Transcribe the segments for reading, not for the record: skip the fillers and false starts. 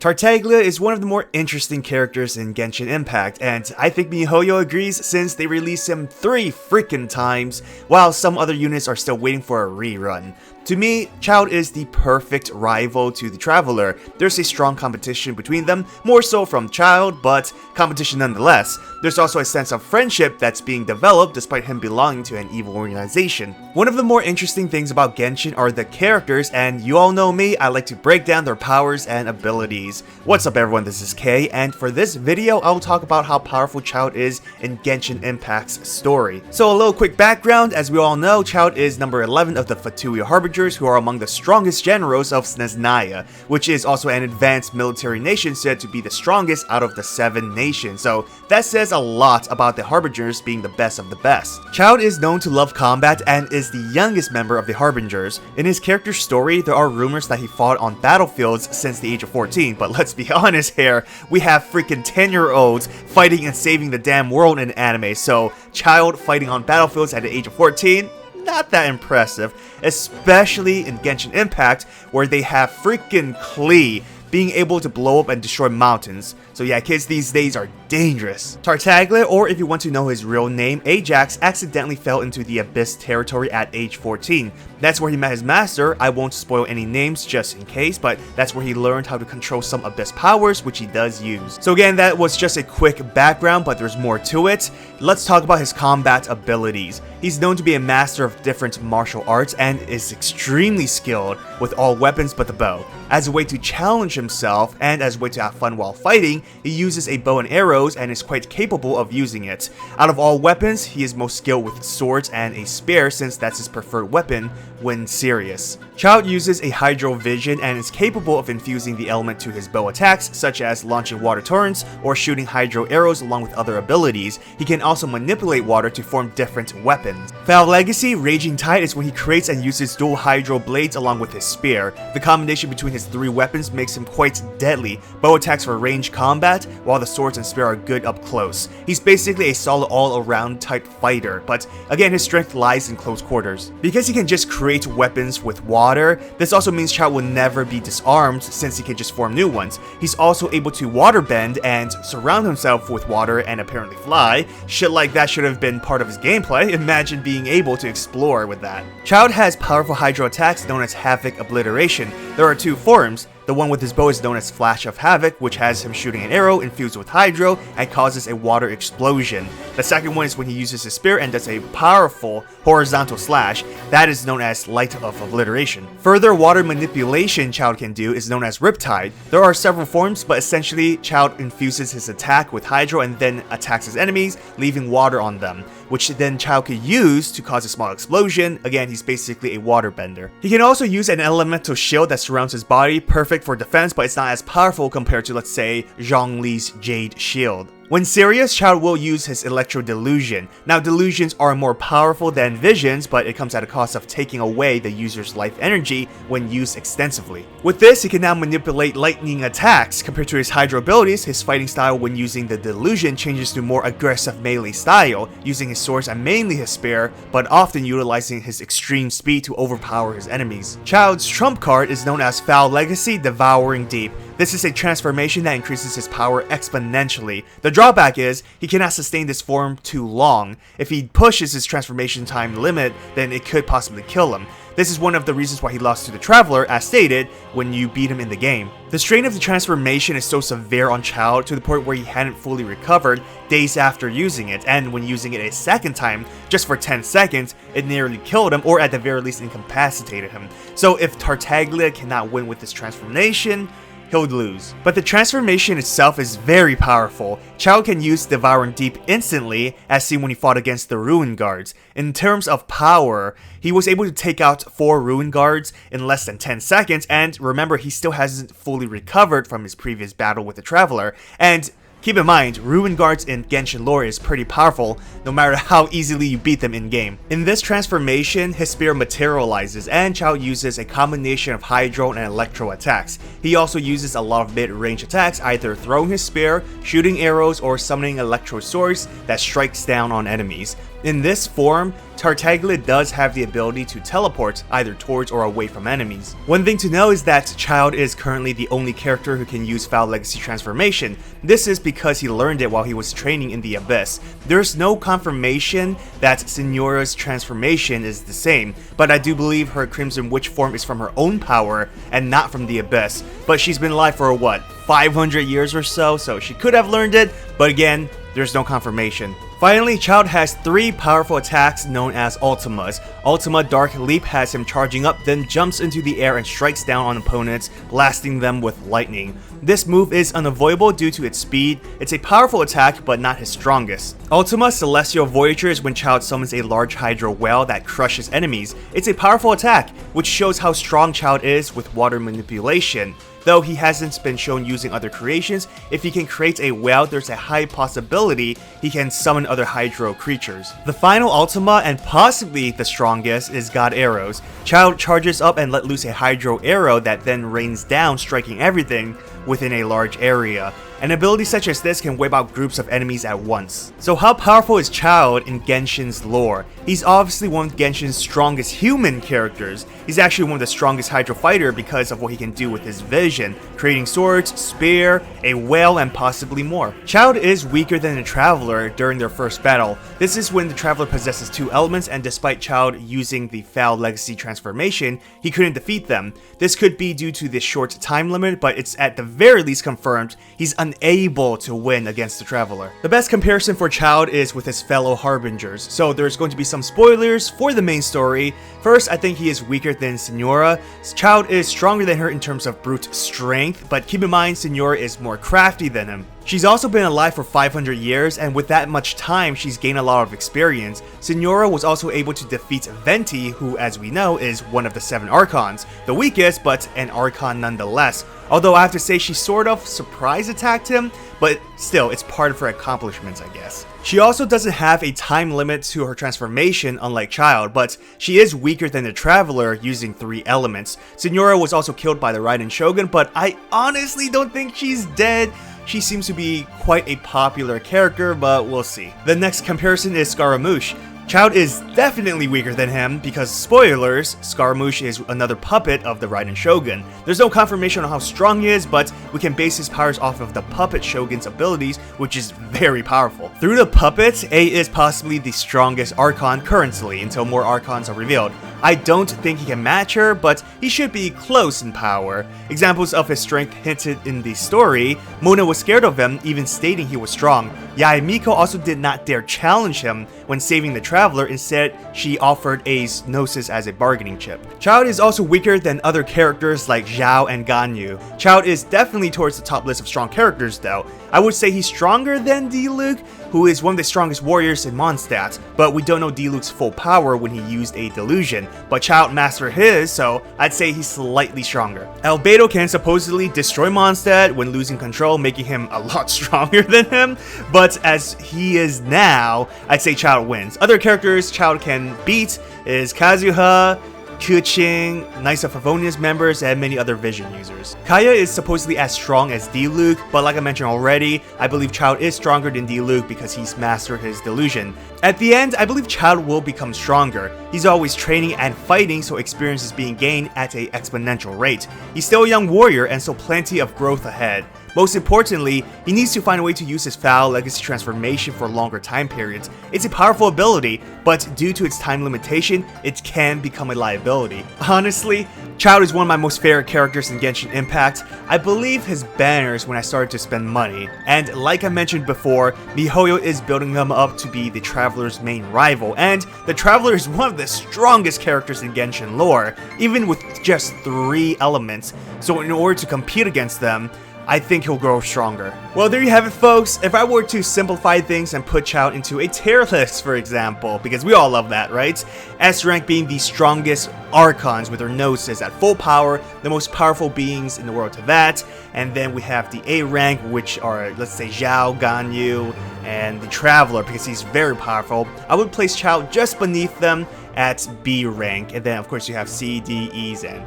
Tartaglia is one of the more interesting characters in Genshin Impact, and I think miHoYo agrees since they released him 3 freaking times, while some other units are still waiting for a rerun. To me, Childe is the perfect rival to the Traveler. There's a strong competition between them, more so from Childe, but competition nonetheless. There's also a sense of friendship that's being developed despite him belonging to an evil organization. One of the more interesting things about Genshin are the characters, and you all know me, I like to break down their powers and abilities. What's up everyone, this is Kay, and for this video, I'll talk about how powerful Childe is in Genshin Impact's story. So a little quick background, as we all know, Childe is number 11 of the Fatui Harbingers, who are among the strongest generals of Snezhnaya, which is also an advanced military nation said to be the strongest out of the 7 nations, so that says a lot about the Harbingers being the best of the best. Childe is known to love combat and is the youngest member of the Harbingers. In his character story, there are rumors that he fought on battlefields since the age of 14, but let's be honest here, we have freaking 10-year-olds fighting and saving the damn world in anime, so Childe fighting on battlefields at the age of 14? Not that impressive, especially in Genshin Impact, where they have freaking Klee being able to blow up and destroy mountains. So yeah, kids these days are dangerous. Tartaglia, or if you want to know his real name, Ajax, accidentally fell into the Abyss territory at age 14. That's where he met his master. I won't spoil any names just in case, but that's where he learned how to control some Abyss powers, which he does use. So again, that was just a quick background, but there's more to it. Let's talk about his combat abilities. He's known to be a master of different martial arts and is extremely skilled with all weapons but the bow. As a way to challenge himself and as a way to have fun while fighting, he uses a bow and arrows and is quite capable of using it. Out of all weapons, he is most skilled with swords and a spear since that's his preferred weapon when serious. Childe uses a Hydro Vision and is capable of infusing the element to his bow attacks, such as launching water torrents or shooting Hydro arrows along with other abilities. He can also manipulate water to form different weapons. Foul Legacy Raging Tide is when he creates and uses dual Hydro blades along with his spear. The combination between his 3 weapons makes him quite deadly. Bow attacks for range combat, while the swords and spear are good up close. He's basically a solid all-around type fighter, but again his strength lies in close quarters. Because he can just create weapons with water, this also means Childe will never be disarmed since he can just form new ones. He's also able to water bend and surround himself with water and apparently fly. Shit like that should have been part of his gameplay. Imagine being able to explore with that. Childe has powerful Hydro attacks known as Havoc Obliteration. There are 2 forms. The one with his bow is known as Flash of Havoc, which has him shooting an arrow infused with Hydro and causes a water explosion. The second one is when he uses his spear and does a powerful horizontal slash. That is known as Light of Obliteration. Further water manipulation Childe can do is known as Riptide. There are several forms, but essentially Childe infuses his attack with Hydro and then attacks his enemies, leaving water on them, which then Childe could use to cause a small explosion. Again, he's basically a water bender. He can also use an elemental shield that surrounds his body, perfect for defense, but it's not as powerful compared to, let's say, Zhongli's Jade Shield. When serious, Childe will use his Electro Delusion. Now, delusions are more powerful than visions, but it comes at a cost of taking away the user's life energy when used extensively. With this, he can now manipulate lightning attacks. Compared to his Hydro abilities, his fighting style when using the delusion changes to more aggressive melee style, using his swords and mainly his spear, but often utilizing his extreme speed to overpower his enemies. Childe's trump card is known as Foul Legacy Devouring Deep. This is a transformation that increases his power exponentially. The drawback is, he cannot sustain this form too long. If he pushes his transformation time limit, then it could possibly kill him. This is one of the reasons why he lost to the Traveler, as stated, when you beat him in the game. The strain of the transformation is so severe on Childe to the point where he hadn't fully recovered days after using it, and when using it a second time, just for 10 seconds, it nearly killed him, or at the very least incapacitated him. So if Tartaglia cannot win with this transformation, he'll lose. But the transformation itself is very powerful. Childe can use Devouring Deep instantly, as seen when he fought against the Ruin Guards. In terms of power, he was able to take out 4 Ruin Guards in less than 10 seconds, and remember, he still hasn't fully recovered from his previous battle with the Traveler. And keep in mind, Ruin Guards in Genshin lore is pretty powerful, no matter how easily you beat them in-game. In this transformation, his spear materializes, and Childe uses a combination of Hydro and Electro attacks. He also uses a lot of mid-range attacks, either throwing his spear, shooting arrows, or summoning Electro swords that strikes down on enemies. In this form, Tartaglia does have the ability to teleport either towards or away from enemies. One thing to know is that Childe is currently the only character who can use Foul Legacy transformation. This is because he learned it while he was training in the Abyss. There's no confirmation that Signora's transformation is the same, but I do believe her Crimson Witch form is from her own power and not from the Abyss. But she's been alive for what, 500 years or so she could have learned it, but again, there's no confirmation. Finally, Childe has 3 powerful attacks known as Ultimas. Ultima Dark Leap has him charging up, then jumps into the air and strikes down on opponents, blasting them with lightning. This move is unavoidable due to its speed. It's a powerful attack, but not his strongest. Ultima Celestial Voyager is when Childe summons a large Hydro whale that crushes enemies. It's a powerful attack, which shows how strong Childe is with water manipulation. Though he hasn't been shown using other creations, if he can create a whale, there's a high possibility he can summon other Hydro creatures. The final Ultima, and possibly the strongest, is God Arrows. Childe charges up and let loose a Hydro arrow that then rains down, striking everything within a large area. An ability such as this can wipe out groups of enemies at once. So how powerful is Childe in Genshin's lore? He's obviously one of Genshin's strongest human characters. He's actually one of the strongest Hydro fighter because of what he can do with his vision, creating swords, spear, a whale, and possibly more. Childe is weaker than the Traveler during their first battle. This is when the Traveler possesses 2 elements, and despite Childe using the Foul Legacy transformation, he couldn't defeat them. This could be due to this short time limit, but it's at the very least confirmed he's unable to win against the Traveler. The best comparison for Childe is with his fellow Harbingers, so there's going to be some spoilers for the main story. First, I think he is weaker than Signora. Childe is stronger than her in terms of brute strength, but keep in mind Signora is more crafty than him. She's also been alive for 500 years, and with that much time, she's gained a lot of experience. Signora was also able to defeat Venti, who, as we know, is one of the 7 Archons. The weakest, but an Archon nonetheless. Although I have to say she sort of surprise attacked him, but still, it's part of her accomplishments, I guess. She also doesn't have a time limit to her transformation, unlike Childe, but she is weaker than the Traveler using 3 elements. Signora was also killed by the Raiden Shogun, but I honestly don't think she's dead. She seems to be quite a popular character, but we'll see. The next comparison is Scaramouche. Childe is definitely weaker than him because, spoilers, Scaramouche is another puppet of the Raiden Shogun. There's no confirmation on how strong he is, but we can base his powers off of the puppet Shogun's abilities, which is very powerful. Through the puppet, A is possibly the strongest Archon currently until more Archons are revealed. I don't think he can match her, but he should be close in power. Examples of his strength hinted in the story: Mona was scared of him, even stating he was strong. Yae Miko also did not dare challenge him when saving the Traveler. Instead, she offered A's Gnosis as a bargaining chip. Childe is also weaker than other characters like Zhao and Ganyu. Childe is definitely towards the top list of strong characters though. I would say he's stronger than Diluc, who is one of the strongest warriors in Mondstadt, but we don't know Diluc's full power when he used a delusion, but Childe mastered his, so I'd say he's slightly stronger. Albedo can supposedly destroy Mondstadt when losing control, making him a lot stronger than him, but as he is now, I'd say Childe wins. Other characters Childe can beat is Kazuha, Keqing, Knights of Favonius members, and many other vision users. Kaya is supposedly as strong as Diluc, but like I mentioned already, I believe Childe is stronger than Diluc because he's mastered his delusion. At the end, I believe Childe will become stronger. He's always training and fighting, so experience is being gained at an exponential rate. He's still a young warrior, and so plenty of growth ahead. Most importantly, he needs to find a way to use his Foul Legacy transformation for longer time periods. It's a powerful ability, but due to its time limitation, it can become a liability. Honestly, Childe is one of my most favorite characters in Genshin Impact. I believe his banners when I started to spend money, and like I mentioned before, miHoYo is building them up to be the Traveler's main rival, and the Traveler is one of the strongest characters in Genshin lore, even with just 3 elements, so in order to compete against them, I think he'll grow stronger. Well, there you have it, folks. If I were to simplify things and put Childe into a tier list, for example, because we all love that, right? S rank being the strongest Archons with their Gnosis at full power, the most powerful beings in the world to that, and then we have the A rank, which are, let's say, Zhao, Ganyu, and the Traveler, because he's very powerful. I would place Childe just beneath them at B rank, and then of course you have C, D, E's, and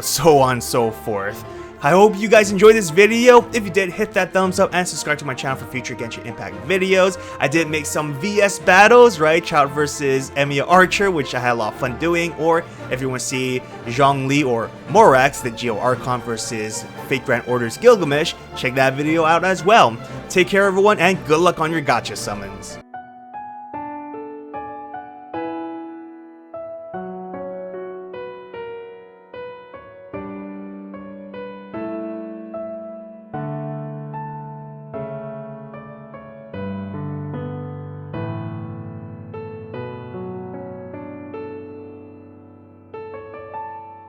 so on and so forth. I hope you guys enjoyed this video. If you did, hit that thumbs up and subscribe to my channel for future Genshin Impact videos. I did make some VS battles, right? Childe versus Emiya Archer, which I had a lot of fun doing. Or if you want to see Zhongli or Morax, the Geo Archon versus Fate Grand Order's Gilgamesh, check that video out as well. Take care everyone, and good luck on your gacha summons.